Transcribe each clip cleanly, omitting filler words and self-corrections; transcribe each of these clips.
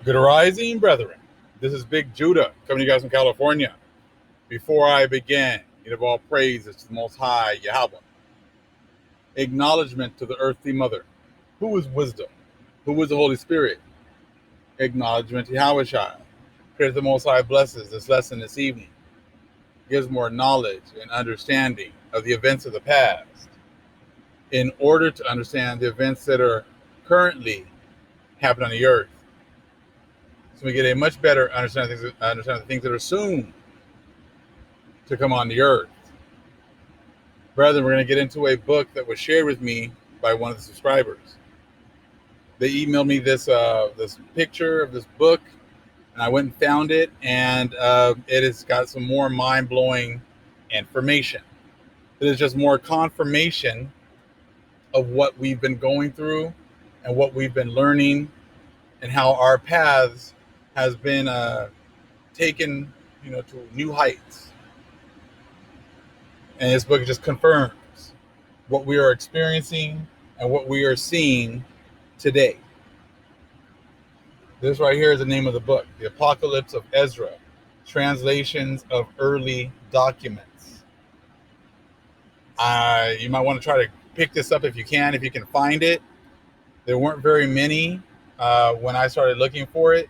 Good rising, brethren. This is Big Judah coming to you guys from California. Before I begin, give all praises to the Most High Yahweh. Acknowledgement to the earthly mother. Who is wisdom? Who is the Holy Spirit? Acknowledgement to Yahweh Shai. Pray that the Most High blesses this lesson this evening, gives more knowledge and understanding of the events of the past in order to understand the events that are currently happening on the earth. So we get a much better understanding of the things that are soon to come on the earth. Brethren, we're going to get into a book that was shared with me by one of the subscribers. They emailed me this picture of this book, and I went and found it, and it has got some more mind-blowing information. It is just more confirmation of what we've been going through and what we've been learning and how our paths has been taken, to new heights. And this book just confirms what we are experiencing and what we are seeing today. This right here is the name of the book, The Apocalypse of Ezra, Translations of Early Documents. You might want to try to pick this up if you can find it. There weren't very many when I started looking for it,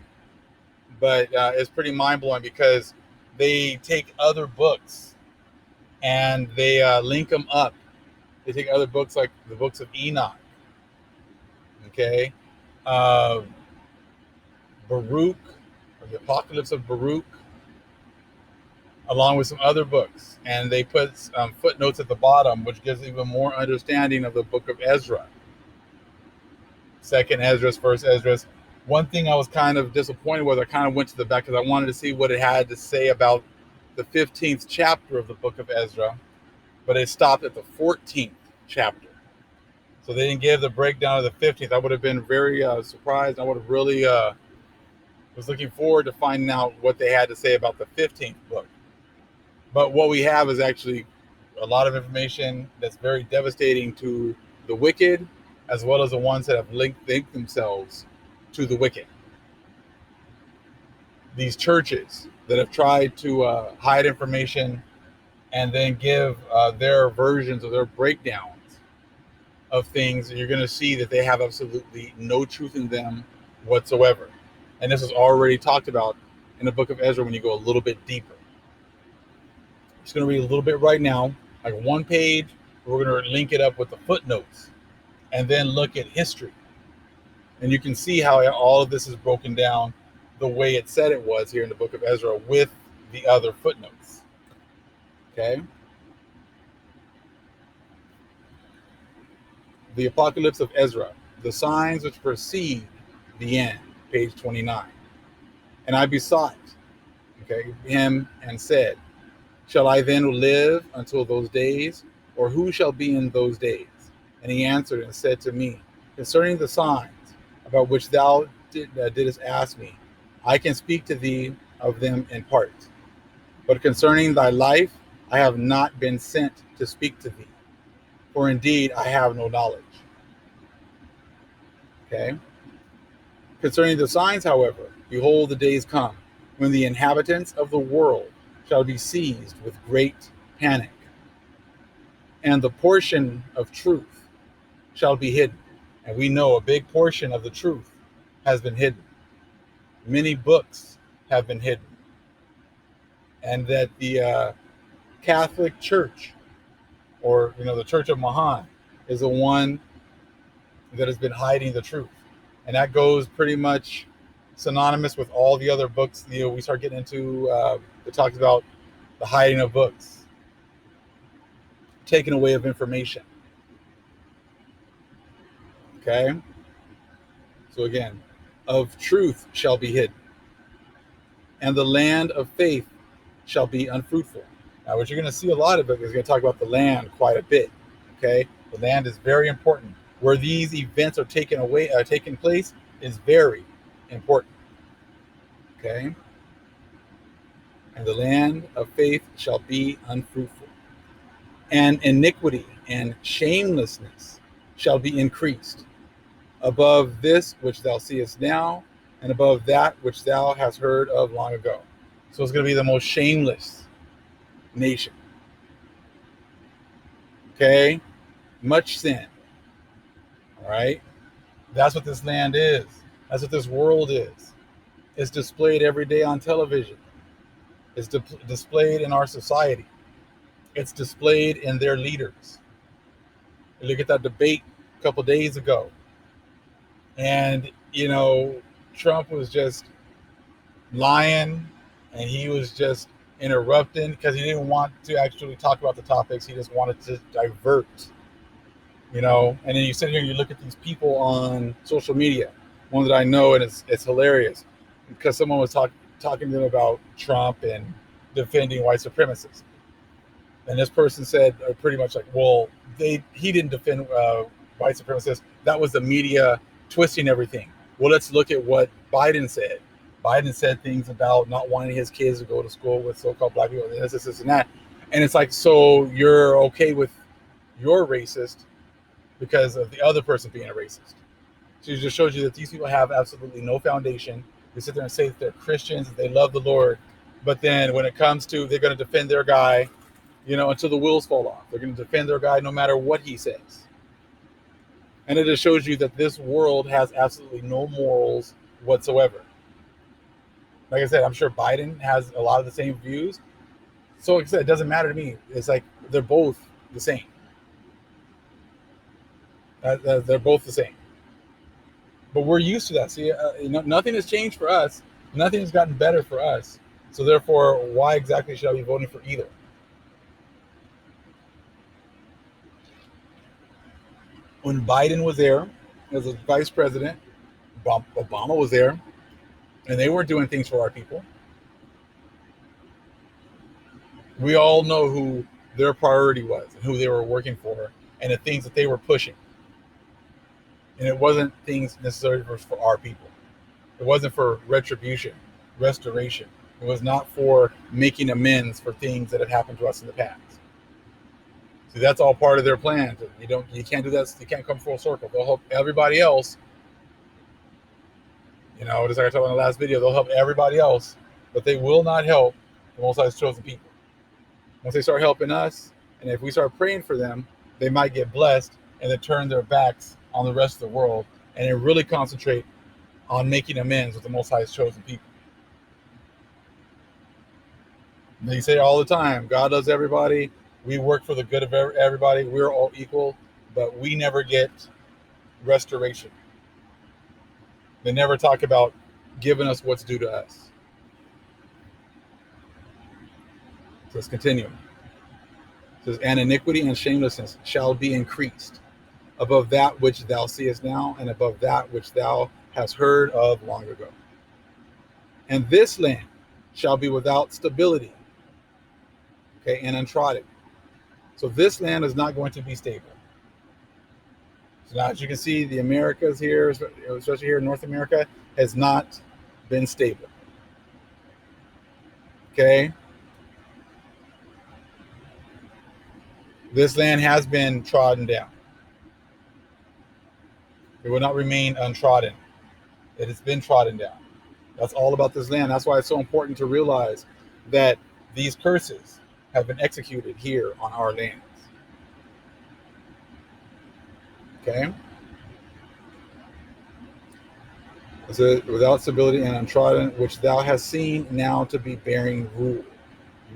but it's pretty mind-blowing because they take other books and they link them up. They take other books like the books of Enoch, okay, Baruch, or the Apocalypse of Baruch, along with some other books, and they put footnotes at the bottom, which gives even more understanding of the book of Ezra. Second Ezra, First Ezra. One thing I was kind of disappointed with, I kind of went to the back because I wanted to see what it had to say about the 15th chapter of the book of Ezra, but it stopped at the 14th chapter. So they didn't give the breakdown of the 15th. I would have been very surprised. I would have really was looking forward to finding out what they had to say about the 15th book. But what we have is actually a lot of information that's very devastating to the wicked, as well as the ones that have linked themselves to the wicked. These churches that have tried to hide information and then give their versions or their breakdowns of things, you're going to see that they have absolutely no truth in them whatsoever. And this is already talked about in the book of Ezra when you go a little bit deeper. I'm just going to read a little bit right now, like one page. We're going to link it up with the footnotes and then look at history. And you can see how all of this is broken down the way it said it was here in the book of Ezra with the other footnotes. Okay? The Apocalypse of Ezra, the signs which precede the end, page 29. And I besought him and said, shall I then live until those days, or who shall be in those days? And he answered and said to me, concerning the signs about which thou didst ask me, I can speak to thee of them in part. But concerning thy life, I have not been sent to speak to thee, for indeed I have no knowledge. Okay? Concerning the signs, however, behold, the days come, when the inhabitants of the world shall be seized with great panic, and the portion of truth shall be hidden. And we know a big portion of the truth has been hidden. Many books have been hidden. And that the Catholic Church, or the Church of Mahan, is the one that has been hiding the truth. And that goes pretty much synonymous with all the other books we start getting into that talks about the hiding of books, taking away of information. Okay? So again, of truth shall be hidden, and the land of faith shall be unfruitful. Now, what you're going to see a lot of it is going to talk about the land quite a bit. Okay? The land is very important. Where these events are taking place is very important. Okay? And the land of faith shall be unfruitful. And iniquity and shamelessness shall be increased above this which thou seest now, and above that which thou hast heard of long ago. So it's going to be the most shameless nation. Okay? Much sin. All right? That's what this land is. That's what this world is. It's displayed every day on television. It's displayed in our society. It's displayed in their leaders. You look at that debate a couple days ago, and Trump was just lying, and he was just interrupting because he didn't want to actually talk about the topics. He just wanted to divert. And then you sit here and you look at these people on social media. One that I know, and it's hilarious because someone was talking to them about Trump and defending white supremacists. And this person said pretty much like, well, he didn't defend white supremacists. That was the media twisting everything. Well, let's look at what Biden said. Biden said things about not wanting his kids to go to school with so-called black people, and this, and that. And it's like, so you're okay with your racist because of the other person being a racist. So it just shows you that these people have absolutely no foundation. They sit there and say that they're Christians, that they love the Lord, but then when it comes to they're going to defend their guy, until the wheels fall off. They're going to defend their guy no matter what he says. And it just shows you that this world has absolutely no morals whatsoever. Like I said, I'm sure Biden has a lot of the same views. So like I said, it doesn't matter to me. It's like they're both the same. They're both the same. But we're used to that. See, nothing has changed for us. Nothing has gotten better for us. So therefore, why exactly should I be voting for either? When Biden was there as a vice president, Obama was there, and they weren't doing things for our people. We all know who their priority was and who they were working for and the things that they were pushing. And it wasn't things necessarily for our people. It wasn't for retribution, restoration. It was not for making amends for things that have happened to us in the past. See, that's all part of their plan. You can't do that. You can't come full circle. They'll help everybody else. Just like I talked about in the last video, they'll help everybody else, but they will not help the Most High's chosen people. Once they start helping us, and if we start praying for them, they might get blessed and then turn their backs on the rest of the world and then really concentrate on making amends with the Most High's chosen people. They say all the time, God loves everybody. We work for the good of everybody. We're all equal, but we never get restoration. They never talk about giving us what's due to us. So let's continue. It says, and iniquity and shamelessness shall be increased above that which thou seest now, and above that which thou hast heard of long ago. And this land shall be without stability, and untrodden. So this land is not going to be stable. So now, as you can see, the Americas here, especially here in North America, has not been stable. Okay? This land has been trodden down. It will not remain untrodden. It has been trodden down. That's all about this land. That's why it's so important to realize that these curses have been executed here on our lands. Okay? It says, without stability and untrodden, which thou hast seen now to be bearing rule.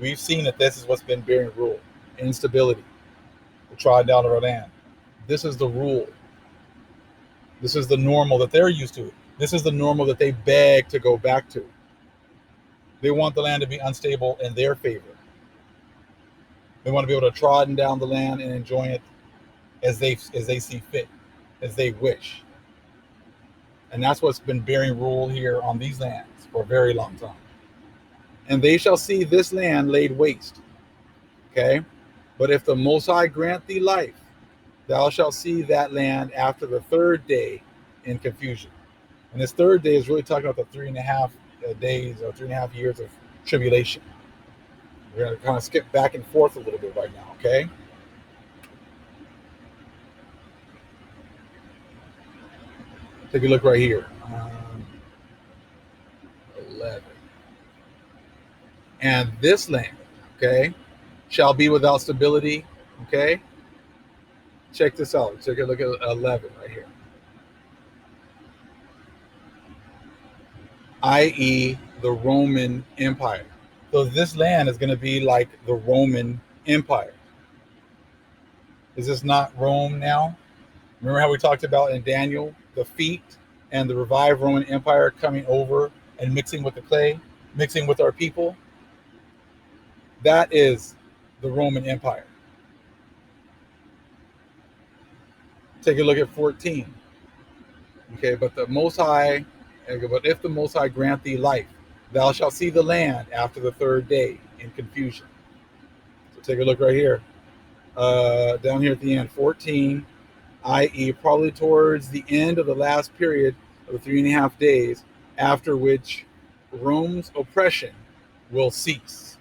We've seen that this is what's been bearing rule. Instability. The trodden down of our land. This is the rule. This is the normal that they're used to. This is the normal that they beg to go back to. They want the land to be unstable in their favor. They want to be able to trodden down the land and enjoy it as they see fit, as they wish. And that's what's been bearing rule here on these lands for a very long time. And they shall see this land laid waste. Okay? But if the Most High grant thee life, thou shalt see that land after the third day in confusion. And this third day is really talking about the 3.5 days or 3.5 years of tribulation. We're going to kind of skip back and forth a little bit right now, okay? Take a look right here. 11. And this land, okay, shall be without stability, okay? Check this out. Take a look at 11 right here. I.e., the Roman Empire. So this land is going to be like the Roman Empire. Is this not Rome now? Remember how we talked about in Daniel the feet and the revived Roman Empire coming over and mixing with the clay, mixing with our people? That is the Roman Empire. Take a look at 14. Okay, but the Most High, but if the Most High grant thee life, thou shalt see the land after the third day in confusion. So take a look right here. Down here at the end, 14, i.e., probably towards the end of the last period of the 3.5 days, after which Rome's oppression will cease.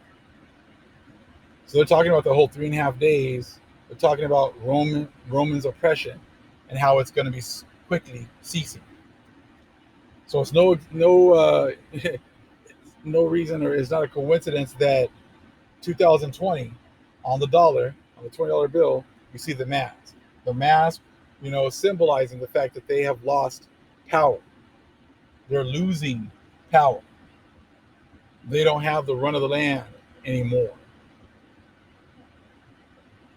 So they're talking about the whole 3.5 days. They're talking about Roman's oppression and how it's going to be quickly ceasing. So it's no no reason, or it's not a coincidence that 2020 on the dollar, on the $20 bill, you see the mask. The mask, symbolizing the fact that they have lost power. They're losing power. They don't have the run of the land anymore.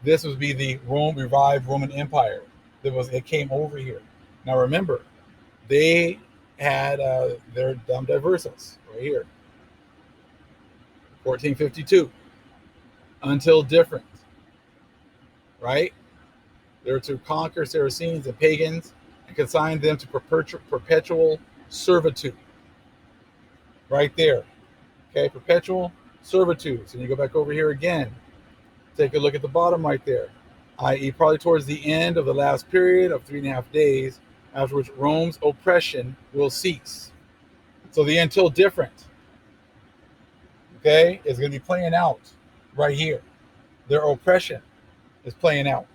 This would be the revived Roman Empire. It came over here. Now remember, they had their Dum Diversas right here, 1452, until different, right? They're to conquer Saracens and pagans and consign them to perpetual servitude. Right there. Okay, perpetual servitude. So you go back over here again. Take a look at the bottom right there, i.e., probably towards the end of the last period of 3.5 days, after which Rome's oppression will cease. So the until different, okay, is going to be playing out right here. Their oppression is playing out.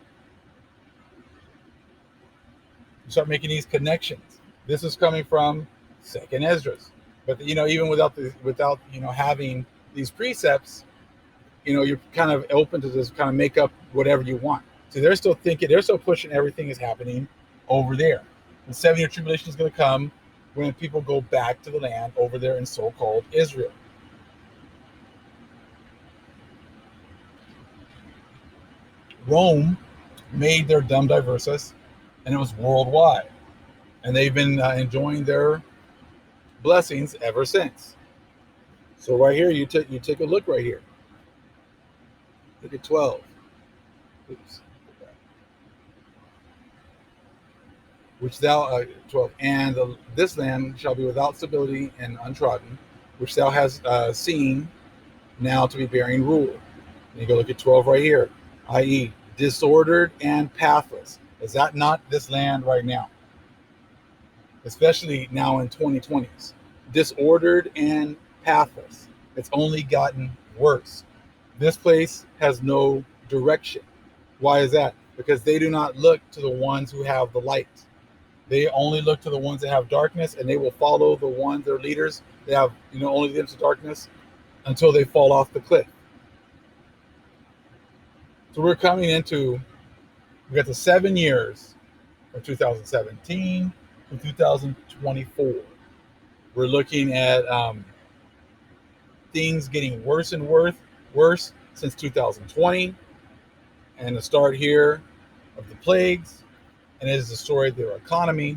You start making these connections. This is coming from Second Ezra, but even without having these precepts, you're kind of open to just kind of make up whatever you want. So they're still pushing everything is happening over there. The 7-year tribulation is going to come when people go back to the land over there in so-called Israel. Rome made their Dum Diversas, and it was worldwide. And they've been enjoying their blessings ever since. So right here, you take a look right here. Look at 12. Oops. Which thou 12, and this land shall be without stability and untrodden, which thou hast seen now to be bearing rule. And you go look at 12 right here, i.e., disordered and pathless. Is that not this land right now? Especially now in 2020s. Disordered and pathless. It's only gotten worse. This place has no direction. Why is that? Because they do not look to the ones who have the light. They only look to the ones that have darkness, and they will follow the ones, their leaders, they have only glimpse of darkness until they fall off the cliff. So we got the 7 years from 2017 to 2024. We're looking at things getting worse and worse since 2020, and the start here of the plagues, and it has destroyed their economy,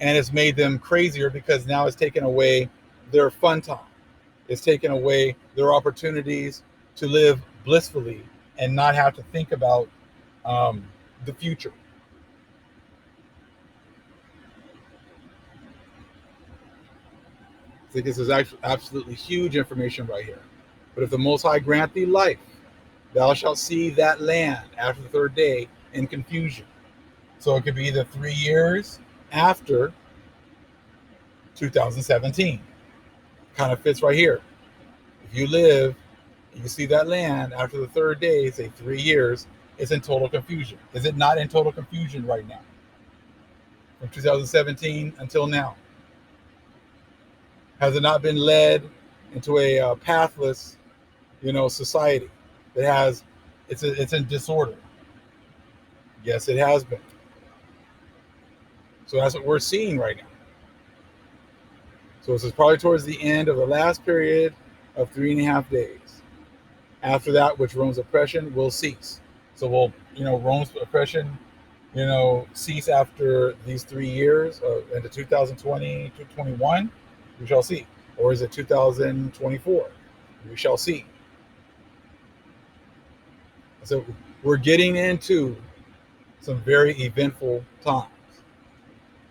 and it's made them crazier because now it's taken away their fun time. It's taken away their opportunities to live blissfully and not have to think about the future. I think this is actually absolutely huge information right here. But if the Most High grant thee life, thou shalt see that land after the third day in confusion. So it could be either 3 years after 2017. Kind of fits right here. If you live, you see that land after the third day, say 3 years, it's in total confusion. Is it not in total confusion right now? From 2017 until now. Has it not been led into a pathless, society that has it's in disorder? Yes, it has been. So that's what we're seeing right now. So this is probably towards the end of the last period of 3.5 days. After that, which Rome's oppression will cease. So Rome's oppression, cease after these 3 years into 2020 to 21. We shall see. Or is it 2024? We shall see. So we're getting into some very eventful times.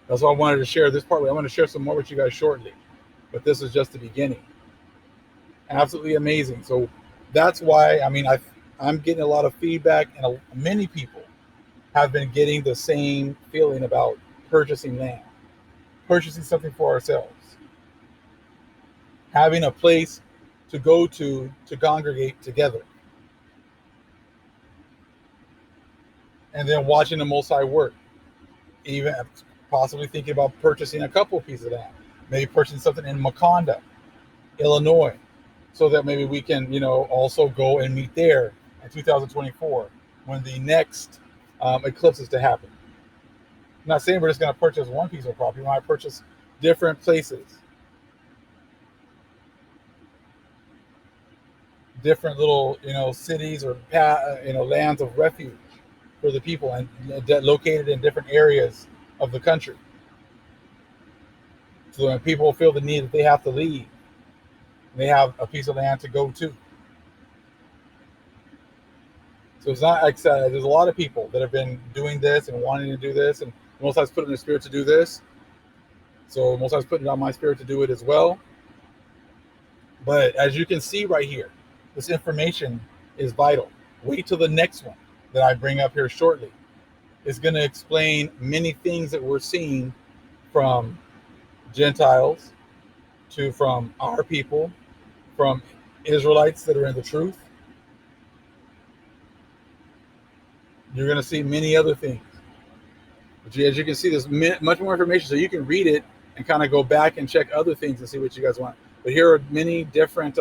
That's why I wanted to share this part. I want to share some more with you guys shortly, but this is just the beginning. Absolutely amazing. So that's why, I'm getting a lot of feedback, and many people have been getting the same feeling about purchasing land, purchasing something for ourselves, having a place to go to congregate together, and then watching the Most High work. Even possibly thinking about purchasing a couple pieces of land, maybe purchasing something in Maconda, Illinois, so that maybe we can, also go and meet there in 2024 when the next eclipse is to happen. I'm not saying we're just going to purchase one piece of property. We might purchase different places, different little, cities or lands of refuge for the people, and located in different areas of the country. So when people feel the need that they have to leave, they have a piece of land to go to. So it's not like there's a lot of people that have been doing this and wanting to do this, and Most High's put in their spirit to do this. So Most High's putting it on my spirit to do it as well. But as you can see right here, this information is vital. Wait till the next one that I bring up here shortly. It's going to explain many things that we're seeing from Gentiles to from our people, from Israelites that are in the truth. You're going to see many other things. But as you can see, there's much more information, so you can read it and kind of go back and check other things and see what you guys want. But here are many different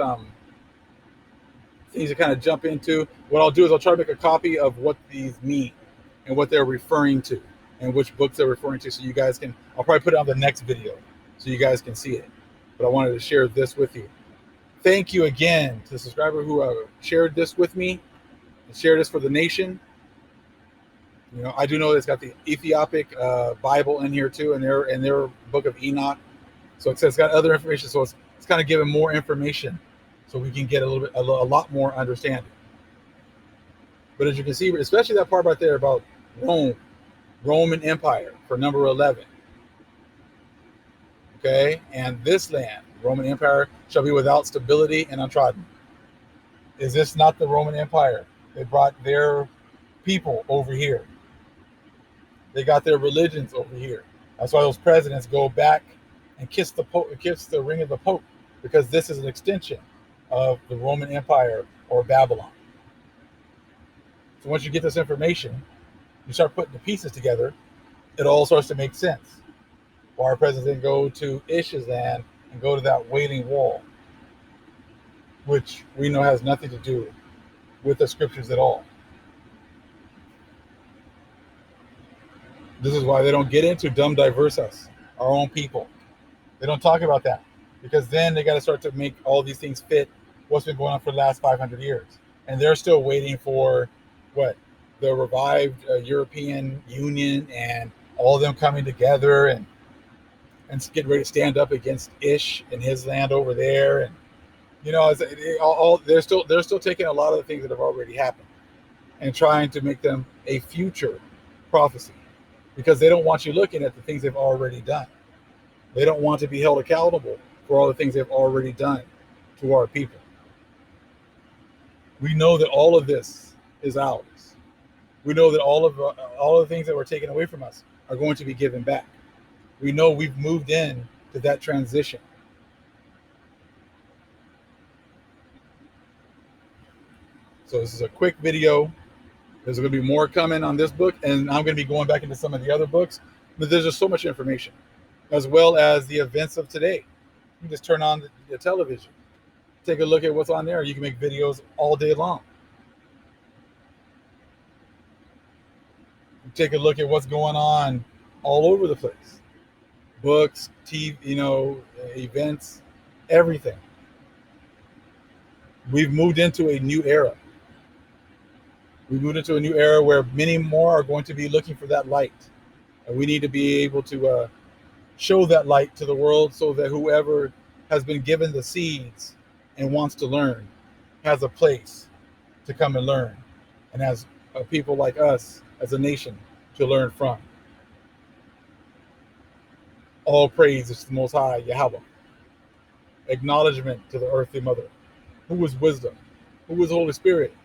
things to kind of jump into. What I'll do is I'll try to make a copy of what these mean and what they're referring to and which books they're referring to, so you guys can, I'll probably put it on the next video so you guys can see it. But I wanted to share this with you. Thank you again to the subscriber who shared this with me and shared this for the nation. I do know it's got the Ethiopic Bible in here too, and their book of Enoch. So it says it's got other information. So it's kind of giving more information, so we can get a lot more understanding. But as you can see, especially that part right there about Roman Empire for number 11. Okay, and this land, Roman Empire, shall be without stability and untrodden. Is this not the Roman Empire? They brought their people over here. They got their religions over here. That's why those presidents go back and kiss the ring of the Pope, because this is an extension of the Roman Empire or Babylon. So once you get this information, you start putting the pieces together, it all starts to make sense. Why our president didn't go to Ish's land and go to that Wailing Wall, which we know has nothing to do with the scriptures at all. This is why they don't get into dumb diverse us, our own people. They don't talk about that, because then they got to start to make all these things fit what's been going on for the last 500 years. And they're still waiting for the revived European Union and all of them coming together and getting ready to stand up against Ish and his land over there. And they're still taking a lot of the things that have already happened and trying to make them a future prophecy, because they don't want you looking at the things they've already done. They don't want to be held accountable for all the things they've already done to our people. We know that all of this is ours. We know that all of the things that were taken away from us are going to be given back. We know we've moved in to that transition. So this is a quick video. There's going to be more coming on this book, and I'm going to be going back into some of the other books. But there's just so much information, as well as the events of today. You just turn on the television, take a look at what's on there. You can make videos all day long. Take a look at what's going on all over the place. Books, TV, events, everything. We've moved into a new era. We moved into a new era where many more are going to be looking for that light. And we need to be able to show that light to the world so that whoever has been given the seeds and wants to learn has a place to come and learn, and has people like us as a nation to learn from. All praise is to the Most High, Yahweh. Acknowledgement to the earthly mother. Who is wisdom? Who is the Holy Spirit?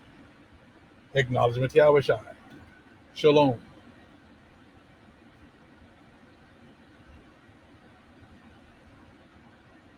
Acknowledgement to Yahweh Shai. Shalom.